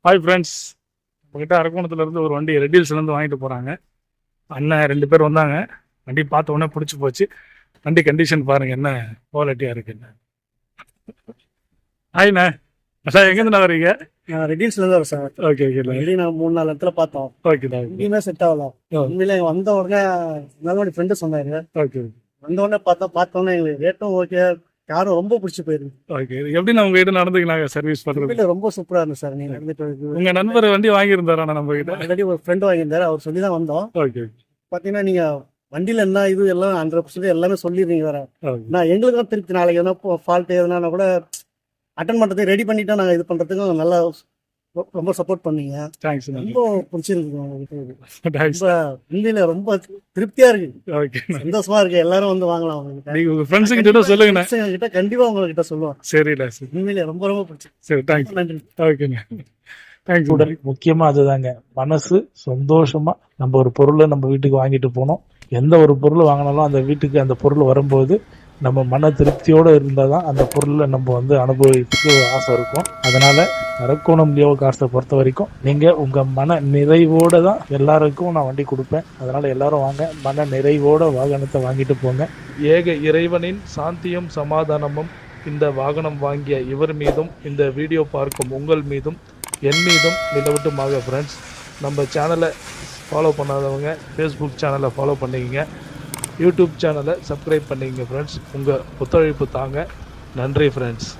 Hi friends, உங்ககிட்ட அரக்கோணத்துலேருந்து ஒரு வண்டி ரெட்டில்ஸ்லேருந்து வாங்கிட்டு போகிறாங்க. அண்ணன் 2 பேர் வந்தாங்க. வண்டி பார்த்த உடனே பிடிச்சி போச்சு. வண்டி கண்டிஷன் பாருங்கள் என்ன குவாலிட்டியாக இருக்குன்னு. ஹாய்ண்ணா, சார் எங்கேருந்து வரீங்க? நான் ரெட்டில்ஸ்லேருந்து வரேன் சார். Okay okay. ரெடி நான் 3-4 இடத்துல பார்த்தோம். ஓகேண்ணா. எங்கேயுமே செட் ஆகலாம். உண்மையிலே வந்த உடனே நல்ல ஃப்ரெண்டு சொன்னாரு. ஓகே. வந்த உடனே பார்த்தோன்னே எங்களுக்கு ரேட்டும் ஓகே, காரும் ரொம்ப பிடிச்சி போயிருக்கு. ஓகே. எப்படி நான் உங்ககிட்ட நடந்துக்கலாங்க சர்வீஸ் பண்ணுறது? ரொம்ப சூப்பராக இருந்துச்சு சார். நீங்கள் நடந்துட்டு உங்கள் நண்பர் வண்டி வாங்கியிருந்தாரா நம்ம கிட்ட? ஆல்ரெடி ஒரு ஃப்ரெண்டு வாங்கியிருந்தாரு, அவர் சொல்லி தான் வந்தோம். ஓகே. பார்த்தீங்கன்னா நீங்கள் வண்டியில் என்ன இது எல்லாம் 100% எல்லாமே சொல்லிடுறீங்க வேற. நான் எங்களுக்கு தான் திருப்பி நாளைக்கு எதனா ஃபால்ட்டு எதுனா கூட அட்டன் பண்ணுறதுக்கு ரெடி பண்ணிட்டா நாங்கள் இது பண்ணுறதுக்கும் நல்லா ரொம்ப சப்போர்ட் பண்ணீங்க. தேங்க்ஸ். ரொம்ப பிடிச்சிருக்கு உங்களுக்கு. தேங்க்ஸ். ரொம்ப உண்மையில ரொம்ப திருப்தியா இருக்கு. ஓகே. சந்தோஷமா இருக்கு. எல்லாரும் வந்து வாங்கலாம். உங்களுக்கு நீங்கள் உங்கள் ஃப்ரெண்ட்ஸு கிட்ட சொல்லுங்கண்ணா. கிட்ட கண்டிப்பா உங்ககிட்ட சொல்லுவோம். சரிண்ணா. சரி உண்மையிலே ரொம்ப ரொம்ப பிடிச்சிருக்கு. சரி, தேங்க்ஸ். நன்றி. ஓகேண்ணா. தேங்க்ஸ். உடல் முக்கியமா அதுதாங்க. மனசு சந்தோஷமா நம்ம ஒரு பொருளை நம்ம வீட்டுக்கு வாங்கிட்டு போனோம். எந்த ஒரு பொருள் வாங்கினாலும் அந்த வீட்டுக்கு அந்த பொருள் வரும்போது நம்ம மன திருப்தியோடு இருந்தால் தான் அந்த பொருளை நம்ம வந்து அனுபவிக்கிறதுக்கு ஆசை இருக்கும். அதனால அரக்கோணம் லியோ கார்ஸை பொறுத்த வரைக்கும் நீங்கள் உங்கள் மன நிறைவோடு தான் எல்லாருக்கும் நான் வண்டி கொடுப்பேன். அதனால எல்லாரும் வாங்க, மன நிறைவோட வாகனத்தை வாங்கிட்டு போங்க. ஏக இறைவனின் சாந்தியும் சமாதானமும் இந்த வாகனம் வாங்கிய இவர் மீதும் இந்த வீடியோ பார்க்கும் உங்கள் மீதும் என் மீதும் நிலவட்டுமாக. ஃப்ரெண்ட்ஸ், நம்ம சேனலை ஃபாலோ பண்ணாதவங்க ஃபேஸ்புக் சேனலை ஃபாலோ பண்ணிக்கங்க, யூடியூப் சேனலை சப்ஸ்கிரைப் பண்ணிக்கங்க. ஃப்ரெண்ட்ஸ், உங்கள் ஒத்துழைப்பு தாங்க. நன்றி ஃப்ரெண்ட்ஸ்.